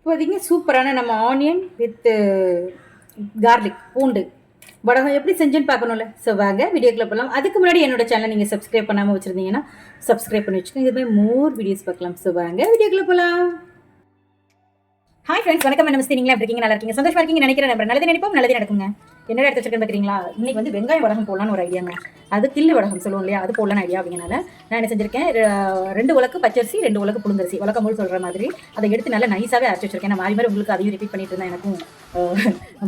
இப்போதைக்கு சூப்பரான நம்ம ஆனியன் வித் கார்லிக் பூண்டு வடகம் எப்படி செஞ்சுன்னு பார்க்கணும்ல. ஸோ வாங்க வீடியோக்குள்ள போகலாம். அதுக்கு முன்னாடி என்னோட சேனல் நீங்கள் சப்ஸ்கிரைப் பண்ணாமல் வச்சுருந்தீங்கன்னா சப்ஸ்கிரைப் பண்ணி வச்சுக்கோங்க. இதுமாதிரி மோர் வீடியோஸ் பார்க்கலாம். ஸோ வாங்க வீடியோக்குள்ள போகலாம். ஹாய் ஃப்ரெண்ட்ஸ், வணக்கம். நமஸ்தே. நீங்களா எப்படி இருக்கீங்க? நல்லா இருக்கீங்க, சந்தோஷமா இருக்கீங்க நினைக்கிறேன். நம்ம நல்லது நினைப்போம், நல்லதே நடக்குங்க. என்னடா எடுத்து வச்சிருக்கேன் பார்க்குறீங்களா? இன்னைக்கு வந்து வெங்காய வடகம் போடலான்னு ஒரு ஐடியாங்க. அது கில்லு வடகம் சொல்லுவோம் இல்லையா, அது போடலான்னு ஐடியா. அப்படிங்கனால நான் என்ன செஞ்சிருக்கேன், 2 உலக்கு பச்சரிசி, 2 உலக்கு புழுங்கரிசி, வழக்கம்போல் சொல்கிற மாதிரி அதை எடுத்து நல்லா நைஸாகவே அரைச்சி வச்சிருக்கேன். நான் மாதிரி உங்களுக்கு அதையும் ரிப்பீட் பண்ணிட்டு இருந்தேன். எனக்கும்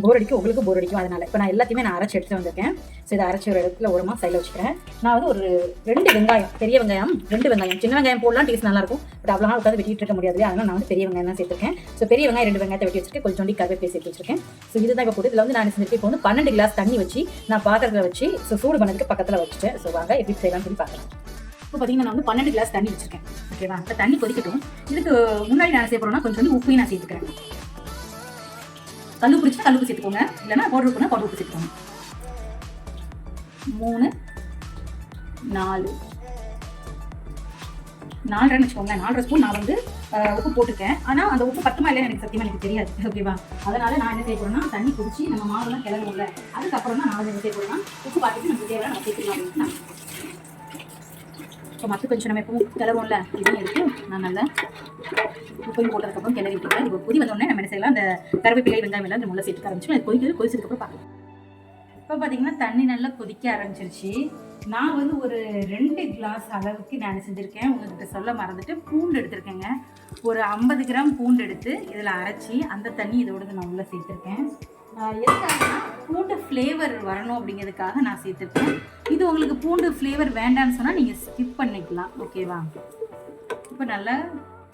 போர் அடிக்கும், உங்களுக்கும் போர் அடிக்கும். அதனால் இப்போ நான் எல்லாத்தையுமே நான் அரைச்சி எடுத்து வந்திருக்கேன். ஸோ இதை அரைச்சி ஒரு இடத்துல ஓரமாக சைடில் வச்சுக்கிறேன். நான் வந்து ஒரு 2 வெங்காயம், பெரிய வெங்காயம் 2 வெங்காயம், சின்ன வெங்காயம் போடலாம், டேஸ்ட் நல்லாயிருக்கும். பட் அவ்வளோ உட்காந்து வெட்டிட்டு இருக்க முடியாது. அதனால் நான் வந்து பெரிய வெங்காயம் தான் சேர்த்துருக்கேன். ஸோ பெரிய வெங்காயம் 2 வெங்காயத்தை வெட்டி வச்சுருக்கேன். கொஞ்சோண்டி கருவேப்பிலை சேர்த்து வச்சிருக்கேன். ஸோ இதுதான் இப்போ போட்டு இதில் வந்து நான் செஞ்சிருக்கேன். இப்போ வந்து 12 கிளாஸ் தண்ணி வச்சு நான் பாத்திரத்தில் வச்சு சூடு பண்ணதுக்கு பக்கத்தில் வச்சுட்டேன். ஸோ வாங்க எப்படி செய்யலாம்னு சொல்லி பார்க்கலாம். இப்போ பார்த்தீங்கன்னா நான் வந்து 12 கிளாஸ் தண்ணி வச்சிருக்கேன். ஓகேவா? இப்போ தண்ணி கொதிக்கட்டும். இதுக்கு முன்னாடி நான் செய்ய போகிறோம்னா கொஞ்சம் வந்து உப்பையும் நான் சேர்த்துக்கிறேன். கல் உப்பு கல் உப்பு சேர்த்துக்கோங்க, இல்லைன்னா பவுடர் உப்புனா பவுடர் உப்பு சேர்த்துக்கோங்க. 3 4 4 வச்சுக்கோங்க. 4 ஸ்பூன் நான் வந்து உப்பு போட்டுருக்கேன். ஆனால் அந்த உப்பு பத்துமா இல்லைன்னு எனக்கு சத்தியமாக எனக்கு தெரியாது. ஓகேவா? அதனால நான் என்ன செய்ய போறேன்னா, தண்ணி குடிச்சு நம்ம மாவுலாம் கிளறணும்ல, அதுக்கப்புறம் தான் நான் வந்து என்ன செய்ய போறேன்னா, உப்பு பார்த்துட்டு நமக்கு தேவையான நம்ம சேர்த்துக்கலாம் அப்படின்னு நான். இப்போ மற்ற கொஞ்சம் நம்ம எப்பவும் கிளறுவோம்ல, இதையும் எடுத்து நான் நல்லா உப்பையும் போட்டதுக்கப்புறம் கிளறி விட்டுருக்கேன். இப்போ கொதி வந்தோடனே நம்ம என்ன செய்யலாம், அந்த கருவேப்பிலை வெங்காயம் எல்லாம் முள்ள சேர்த்துக்க ஆரம்பிச்சு அது கொதிச்சதுக்கப்புறம் பார்க்கலாம். இப்போ பார்த்தீங்கன்னா தண்ணி நல்லா கொதிக்க ஆரம்பிச்சிருச்சு. நான் வந்து ஒரு 2 கிளாஸ் அளவுக்கு நான் செஞ்சுருக்கேன். உங்கள்கிட்ட சொல்ல மறந்துட்டு பூண்டு எடுத்திருக்கேங்க. ஒரு 50 கிராம் பூண்டு எடுத்து இதில் அரைச்சி அந்த தண்ணி இதோட நான் உள்ளே சேர்த்துருக்கேன். எதுக்காகனா பூண்டு ஃப்ளேவர் வரணும் அப்படிங்கிறதுக்காக நான் சேர்த்துருக்கேன். இது உங்களுக்கு பூண்டு ஃப்ளேவர் வேண்டான்னு சொன்னால் நீங்கள் ஸ்கிப் பண்ணிக்கலாம். ஓகேவா? இப்போ நல்லா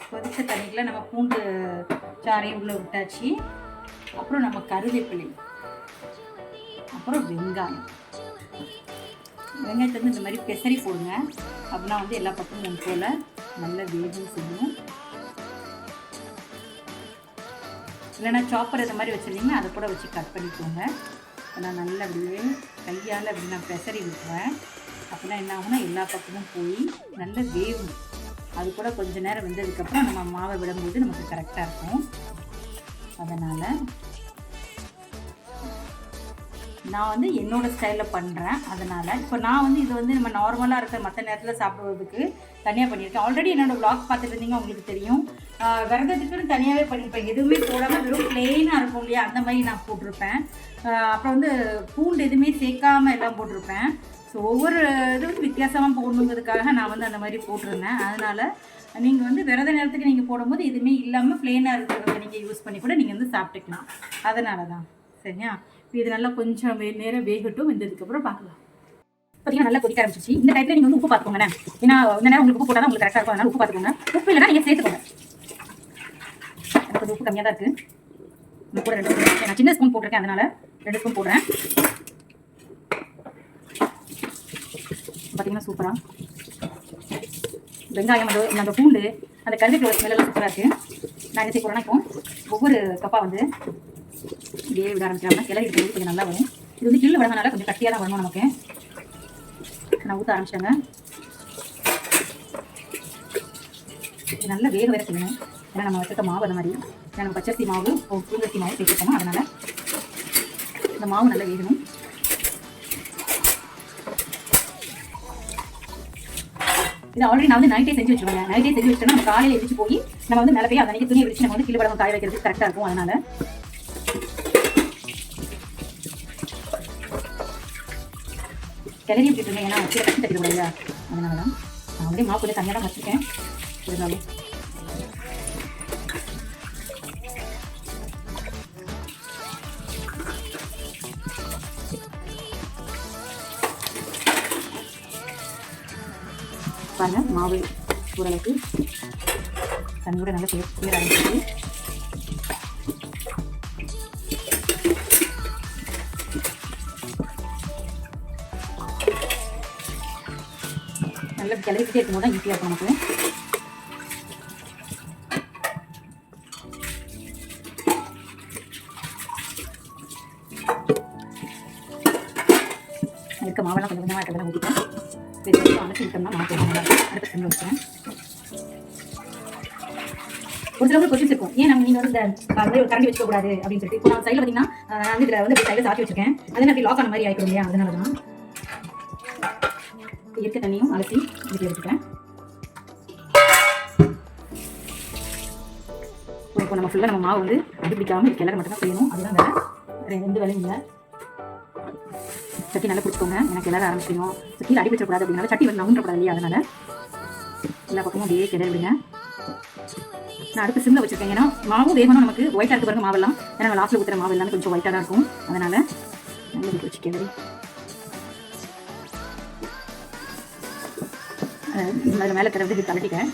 கொதிச்ச தண்ணிக்குள்ள நம்ம பூண்டு சாறையும் உள்ளே விட்டாச்சு. அப்புறம் நம்ம கருவேப்பிலை, அப்புறம் வெங்காயம். வெங்காயத்தை வந்து இந்த மாதிரி பெசரி போடுங்க. அப்படின்னா வந்து எல்லா பக்கமும் ஒன்று போல் நல்ல வேகம் செய்யணும். இல்லைன்னா சாப்பர் இந்த மாதிரி வச்சுருந்தீங்கன்னா அதை கூட வச்சு கட் பண்ணிக்கோங்க. நான் நல்லா அப்படியே கையால் அப்படி நான் பெசரி விட்டுருவேன். அப்படின்னா என்ன ஆகுனா எல்லா பக்கமும் போய் நல்ல வேகும். அது கூட கொஞ்சம் நேரம் வெந்ததுக்கப்புறம் நம்ம மாவை விடும்போது நமக்கு கரெக்டாக இருக்கும். அதனால் நான் வந்து என்னோடய ஸ்டைலில் பண்ணுறேன். அதனால் இப்போ நான் வந்து இது வந்து நம்ம நார்மலாக இருக்கிற மற்ற நேரத்தில் சாப்பிடுவதுக்கு தனியாக பண்ணியிருக்கேன். ஆல்ரெடி என்னோடய வ்ளாக் பார்த்துட்டு இருந்தீங்க, உங்களுக்கு தெரியும். விரதத்துக்குன்னு தனியாகவே பண்ணியிருப்பேன். எதுவுமே போடாமல் வெறும் பிளெயினாக இருக்கும் இல்லையா, அந்த மாதிரி நான் போட்டிருப்பேன். அப்புறம் வந்து பூண்டு எதுவுமே சேர்க்காமல் எல்லாம் போட்டிருப்பேன். ஸோ ஒவ்வொரு இது வந்து வித்தியாசமாக போடணுங்கிறதுக்காக நான் வந்து அந்த மாதிரி போட்டிருந்தேன். அதனால் நீங்கள் வந்து விரத நேரத்துக்கு நீங்கள் போடும்போது எதுவுமே இல்லாமல் பிளெயினாக இருக்கிறத நீங்கள் யூஸ் பண்ணி கூட நீங்கள் வந்து சாப்பிட்டுக்கலாம். அதனால தான். சரியா? இது நல்லா கொஞ்சம் நேரம் வேகட்டும். வெந்ததுக்கப்புறம் பார்க்கலாம். பார்த்தீங்கன்னா நல்லா கொதிக்க ஆரம்பிச்சிச்சு. இந்த டைத்தில் நீங்கள் வந்து உப்பு பார்த்துக்கோங்க. ஏன்னா இந்த நேரம் உங்களுக்கு உப்பு போட்டால் தான் உங்களுக்கு கரெக்டாக இருக்கும். அதனால் உப்பு பார்த்துக்கோங்க. உப்பு இல்லைனா நீங்கள் சேர்த்துக்கோங்க. எனக்கு கொஞ்சம் உப்பு கம்மியாக தான் இருக்குது. நான் கூட 2 ஸ்பூன், நான் சின்ன ஸ்பூன் போட்டிருக்கேன், அதனால் 2 ஸ்பூன் போடுறேன். பார்த்தீங்கன்னா சூப்பராக வெங்காயம், அந்த பூண்டு, அந்த கருவேப்பிலை ஸ்மெல்லாம் சூப்பராக இருக்குது. நான் என்ன செய்ய போகிறேன்னா, இப்போ ஒவ்வொரு கப்பாக வந்து இப்படியே விட ஆரம்பிக்கிறாங்க. கிளறி இருக்கிறது கொஞ்சம் நல்லா வரும். இது வந்து கில்லு விடனால கொஞ்சம் கட்டியாக தான் வரணும் நமக்கு. நான் ஊற்ற ஆரம்பிச்சிட்டேங்க. இது நல்லா வேக வேற செய்யணும். ஏன்னா நம்ம வச்சுருக்க மாவு அந்த மாதிரி, ஏன்னா நம்ம பச்சரிசி மாவு புழுங்கரிசி மாவு சேர்த்துக்கணும். அதனால் இந்த மாவு நல்லா வேகணும். இது ஆல்ரெடி நான் வந்து நைட்டே செஞ்சு வச்சுருவேங்க. நைட்டே செஞ்சு வச்சுட்டோம்னா நம்ம காலையில் எழுதிச்சு போய் நம்ம வந்து நிலப்பையே அந்த துணியை வச்சு நம்ம வந்து கில்லு வடகம் காய வைக்கிறதுக்கு கரெக்டாக இருக்கும். அதனால் கிளறி விட்டுட்டு இருந்தேன். ஏன்னா வச்சு கட்டி தட்டிக்கூடாது. அதனால தான் நான் ஆல்ரெடி மாவு கொஞ்சம் தனியாக தான் வச்சுருக்கேன். இருந்தாலும் பாருங்க, மாவு ஓரளவுக்கு தண்ணி கூட நல்லா சேர ஆரம்பிச்சு. நல்லா கிளறிக்கிட்டே இருக்கும் போது தான் ஈஸியாக இருக்கும் நமக்கு. இருக்க மாவெல்லாம் கொஞ்சம் கொஞ்சமாக இருக்கிறதெல்லாம் ஊற்றிட்டேன். அணைச்சி விட்டோம்னா மாவு அடுத்த டைமில் வச்சுறேன். ஒரு சிலவங்க கொஸ்டின்ஸ் இருக்கும், ஏன் நம்ம நீங்கள் வந்து இந்த மாதிரி ஒரு கரண்டி வச்சுக்கூடாது அப்படின்னு சொல்லிட்டு. இப்போ நான் சைடில் பார்த்தீங்கன்னா நான் வந்து இதில் வந்து சைடில் சாத்தி வச்சிருக்கேன், அது அப்படி லாக் ஆன மாதிரி ஆயிடும் இல்லையா, அதனால தான் இருக்க தண்ணியும் அலசி இதுக்கு எடுத்துக்கிறேன். இப்போ நம்ம ஃபுல்லாக நம்ம மாவு வந்து அடி பிடிக்காமல் கிளற மட்டும் தான் செய்யணும், அதுதான் வேறு எந்த வேலையும் இல்லை. சட்டி நல்லா பிடிச்சிக்கோங்க, எனக்கு கிளற ஆரம்பிச்சிடும். கீழே அடி வச்சிடக்கூடாது அப்படின்னால சட்டி வந்து நவுண்டக்கூடாது இல்லையா, அதனால் எல்லா பக்கமும் அப்படியே கிளறி விடுங்க. நான் அடுத்து சிம்மில் வச்சுருக்கேன், ஏன்னா மாவும் வேகணும் நமக்கு. ஒயிட்டாக இருக்க பாருங்க மாவெல்லாம், ஏன்னா லாஸ்ட்டில் ஊற்றுற மாவு எல்லாமே கொஞ்சம் ஒயிட்டாக தான் இருக்கும், அதனால் நல்லா வச்சு கிளறி அதில் மேலே தர விட்டு கலட்டிட்டேன்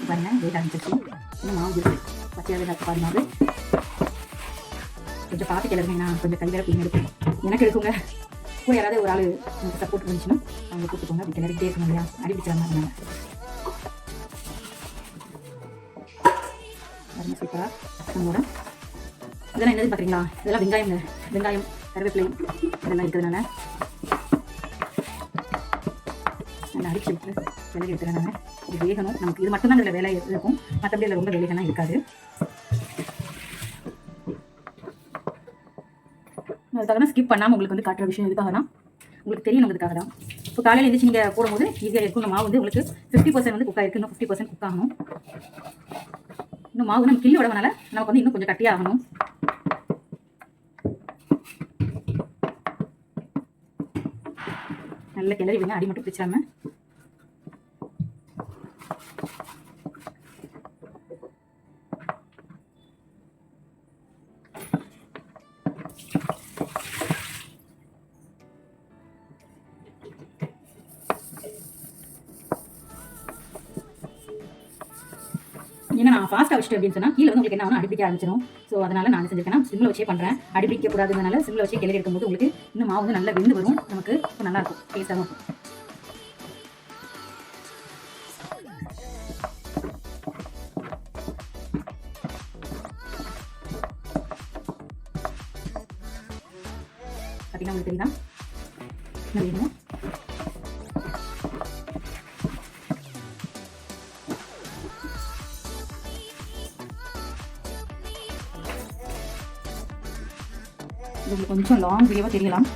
பாருங்க. வெயிட் ஆரம்பிச்சிருச்சு, இன்னும் மாவு இருக்குது பச்சையாக பாருங்க. கொஞ்சம் பார்த்து கிளறுங்கன்னா கொஞ்சம் கையில் பிடிங்க எடுக்கும், எனக்கு எடுக்குங்க. கூட யாராவது ஒரு ஆள் உங்களுக்கு சப்போர்ட் இருந்துச்சுன்னா அவங்க கூப்பிட்டுக்கோங்க. அப்படி கிளறிக்கிட்டே இருக்கணும் இல்லையா, அடிப்பிடிச்சாங்க. அதனால சூப்பராக நம்மளோட இதெல்லாம் என்னது பார்க்குறீங்களா, இதெல்லாம் வெங்காயம் கருவேப்பிலை இதெல்லாம் இருக்கிறதுனால நல்லா அடிச்சு விட்டு கிளறி எடுத்துறதுனால இது வேகணும் நமக்கு. இது மட்டும்தான் இதில் வேலை இருக்கும், மற்றபடி இதில் ரொம்ப வேலைகள்லாம் இருக்காது. அதுக்காக தான் ஸ்கிப் பண்ணாமல் உங்களுக்கு வந்து காட்டுற விஷயம் எதுக்காக தான் உங்களுக்கு தெரியணுங்கிறதுக்காக தான். இப்போ காலையில் எழுந்திரிச்சு நீங்கள் போடும்போது ஈஸியாக இருக்கும். இந்த மாவு வந்து உங்களுக்கு 50% வந்து குக் ஆகிருக்கு, இன்னும் 50% குக் ஆகணும். இன்னும் மாவு நம்ம கிள்ளி விடவனால நமக்கு வந்து இன்னும் கொஞ்சம் கட்டியாக ஆகணும். நல்ல கிளறி விடுங்க, அடி மட்டும் பிடிச்சாம. ஏன்னா நான் ஃபாஸ்ட்டாக வச்சுட்டு அப்படின்னு சொன்னால் கீழே வந்து உங்களுக்கு என்ன ஆகும், அடிப்பிடிக்க ஆரம்பிச்சிடும். ஸோ அதனால் நான் செஞ்சுருக்கேன், சிம்மில் வச்சே பண்ணுறேன். அடிப்பிடிக்க கூடாதுனால சிம்மில் வச்சே கிளறி எடுக்கும்போது உங்களுக்கு இன்னும் மாவு வந்து நல்லா வெந்து வரும், நமக்கு இப்போ நல்லாயிருக்கும், டேஸ்ட்டாகவும் இருக்கும். பார்த்தீங்கன்னா உங்களுக்கு தெரியுதா வேணும். இது கொஞ்சம் லாங் வீடியோவாக தெரியலாம்.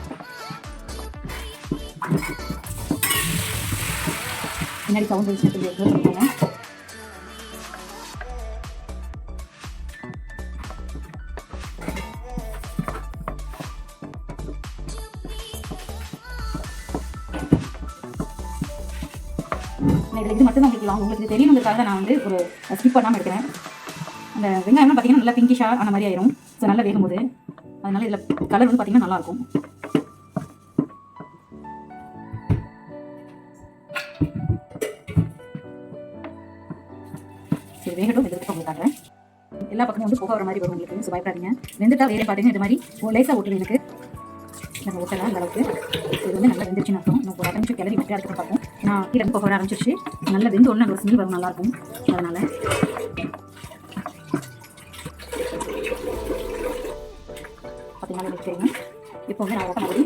பின்னாடி சவுண்ட் வச்சு சொல்லிக்கோங்க. இது மட்டும் தான் உங்களுக்கு லாங், உங்களுக்கு தெரியணுங்கிறதுக்காக நான் வந்து ஒரு ஸ்கிப் பண்ணாமல் எடுக்கிறேன். அந்த வெங்காயம்லாம் பார்த்தீங்கன்னா நல்லா பிங்கிஷாக ஆன மாதிரி ஆயிரும். ஸோ நல்லா வேகும்போது அதனால இதில் கலர் வந்து பார்த்தீங்கன்னா நல்லாயிருக்கும். சரி வேகட்டும், எடுத்து உங்களுக்கு காட்டுறேன். எல்லா பக்கமும் வந்து புகை வர மாதிரி வரும் உங்களுக்கு, ஸோ பயப்படாதீங்க. வெந்துட்டா வேறு பார்த்தீங்கன்னா இது மாதிரி லேசாக ஓட்டுது எனக்கு, நம்ம ஓட்டலாம் அந்த அளவுக்கு. இது வந்து நல்லா வெந்துருச்சுன்னு அர்த்தம். நமக்கு ஒரு 5 நிமிஷம் கிளறி விட்டு அதுக்கு பார்ப்போம். நான் கீழே புகை வர ஆரம்பிச்சிருச்சு, நல்லா வெந்து ஒன்று அந்த ஒரு ஸ்மெல் வரும், நல்லாயிருக்கும். அதனால் பார்த்தீங்கன்னா எனக்கு தெரியும். இப்போ வந்து நான் ஓட்ட மாதிரி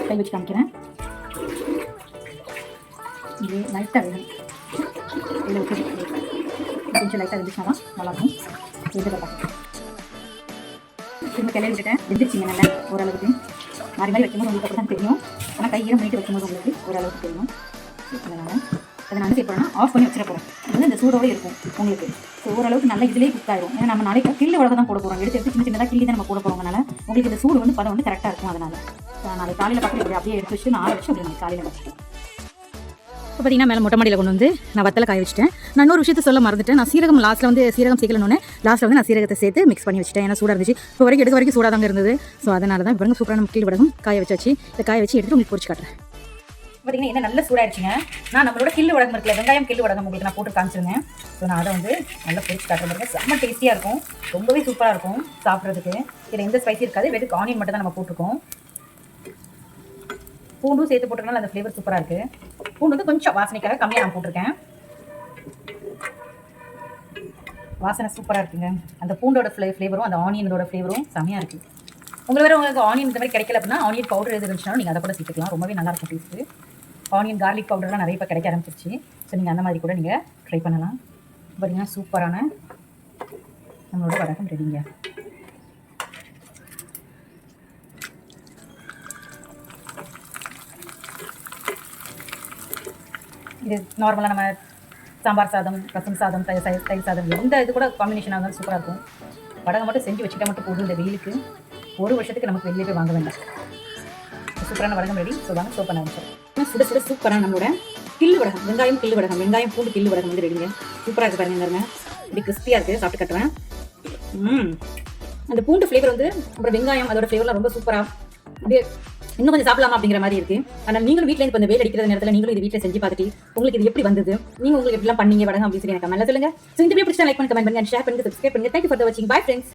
கை வச்சு காமிக்கிறேன். இது லைட்டாக வேணும், இதில் விட்டு கொஞ்சம் லைட்டாக வெந்துச்சுனா தான் நல்லாயிருக்கும். வெந்துட்டு பார்க்கலாம். திரும்ப கிளறி விட்டுட்டேன், வெந்துருச்சிங்க நல்லா ஓரளவுக்கு. மாறி மாதிரி வைக்கும்போது உங்களுக்கு அப்படி தான் தெரியும், ஆனால் கை ஈரம் பண்ணிட்டு வைக்கும்போது உங்களுக்கு ஓரளவுக்கு தெரியும். அதனால் அதை நான் சேர்ப்பேன்னா ஆஃப் பண்ணி வச்சிட போகிறேன். இது வந்து இந்த சூடோடு இருக்கும் உங்களுக்கு. ஸோ ஓரளவுக்கு நல்லா இதிலே குக் ஆயிடும். ஏன்னா நம்ம நாளைக்கு கிள்ளி உலக தான் போட போகிறோம், எடுத்து சின்ன சின்னதாக கிள்ளி தான் நம்ம போட போகிறோம்னால உங்களுக்கு இந்த சூடு வந்து பதம் வந்து கரெக்டாக இருக்கும். அதனால் நாளைக்கு காலையில் பார்த்து அப்படியே எடுத்து வச்சுட்டு நான் ஆற வச்சு அப்படி காலையில் வச்சுட்டு இப்போ பார்த்தீங்கன்னா மேலே மொட்டை மாடியில் கொண்டு வந்து நான் வத்தலை காய வச்சுட்டேன். நான் இன்னொரு விஷயத்தை சொல்ல மறந்துட்டேன். நான் சீரகம் லாஸ்ட்டில் வந்து சீரகம் சேர்க்கலன்னு லாஸ்ட்டில் வந்து நான் சீரகத்தை சேர்த்து மிக்ஸ் பண்ணி வச்சுட்டேன். ஏன்னா சூடாக இருந்துச்சு, இப்போ வரைக்கும் எடுக்க வரைக்கும் சூடாக தாங்க இருந்தது. ஸோ அதனால தான் இப்போ சூப்பராக நம்ம கீழ் வடகம் காய வச்சாச்சு. இதை காய வச்சு எடுத்துட்டு உங்களுக்கு பொரிச்சு காட்டுறேன். பார்த்தீங்கன்னா என்ன நல்ல சூடாகிடுச்சுங்க. நான் நம்மளோட கிள்ளு வடகம் இருக்குல்ல, வெங்காயம் கிள்ளு வடகம் உங்களுக்கு நான் போட்டு காமிச்சிருந்தேன். ஸோ நான் அதை வந்து நல்லா பொரிச்சு காட்டுறேன். செம்ம டேஸ்டியாக இருக்கும், ரொம்பவே சூப்பராக இருக்கும் சாப்பிட்றதுக்கு. இதில் எந்த ஸ்பைசி இருக்காது, வெறும் ஆனியன் மட்டும் தான் நம்ம போட்டிருக்கோம். பூண்டும் சேர்த்து போட்டுருக்கனால அந்த ஃப்ளேவர் சூப்பராக இருக்குது. பூண்டு வந்து கொஞ்சம் வாசனைக்காக கம்மியாக நான் போட்டிருக்கேன். வாசனை சூப்பராக இருக்குங்க. அந்த பூண்டோட ஃப்ளேவரும் அந்த ஆனியனோட ஃப்ளேவரும் செம்மையாக இருக்குது. உங்களுக்கு ஆனியன் இந்த மாதிரி கிடைக்கல அப்படின்னா ஆனியன் பவுடர் எது இருந்துச்சுன்னா நீங்கள் அதை கூட சேர்த்துக்கலாம், ரொம்பவே நல்லாயிருக்கும் டேஸ்ட்டு. ஆனியன் கார்லிக் பவுடர்லாம் நிறைய இப்போ கிடைக்க ஆரம்பிச்சிருச்சு. ஸோ நீங்கள் அந்த மாதிரி கூட நீங்கள் ட்ரை பண்ணலாம். பார்த்தீங்கன்னா சூப்பரான நம்மளோட வடகம் ரெடிங்க. இது நார்மலாக நம்ம சாம்பார் சாதம், ரசம் சாதம், தயிர் சாதம் எந்த இது கூட காம்பினேஷனாக இருந்தாலும் சூப்பராக இருக்கும். வடகம் மட்டும் செஞ்சு வச்சுக்கிட்டா மட்டும் போதும். இந்த வெயிலுக்கு ஒரு வருஷத்துக்கு நமக்கு வெளியே போய் வாங்க வேண்டாம். சூப்பரான வடகம் ரெடி. ஸோ வாங்க சோப் பண்ண ஆரம்பிச்சோம். சுட சுட சூப்பரான நம்மளோட கில்லு வடகம், வெங்காயம் கில்லு வடகம், வெங்காயம் பூண்டு கில்லு வடகம் வந்து ரெடிங்க. சூப்பராக இருக்குது பாருங்க. இப்படி கிறிஸ்பியாக இருக்குது. சாப்பிட்டு கட்டுறேன். அந்த பூண்டு ஃப்ளேவர் வந்து அப்புறம் வெங்காயம் அதோட ஃப்ளேவர்லாம் ரொம்ப சூப்பராக அப்படியே இன்னும் கொஞ்சம் சாப்பிடலாமா அப்படிங்கிற மாதிரி இருக்கு. ஆனால் நீங்களும் வீட்டில் இப்போ இந்த வெயில் அடிக்கிற நேரத்தில் நீங்களும் இது வீட்டில் செஞ்சு பார்த்துட்டு உங்களுக்கு இது எப்படி வந்தது, நீங்கள் உங்களுக்கு எப்படிலாம் பண்ணீங்க வடகம் அப்படின்னு சொல்லி எனக்கு கமெண்ட்ல சொல்லுங்க. ஸோ இந்த வீடியோ பிடிச்சா லைக் பண்ணி கமெண்ட் பண்ணுங்க, ஷேர் பண்ணுங்க, சப்ஸ்கிரைப் பண்ணுங்க. தேங்க்யூ ஃபார் வாட்சிங். Bye friends.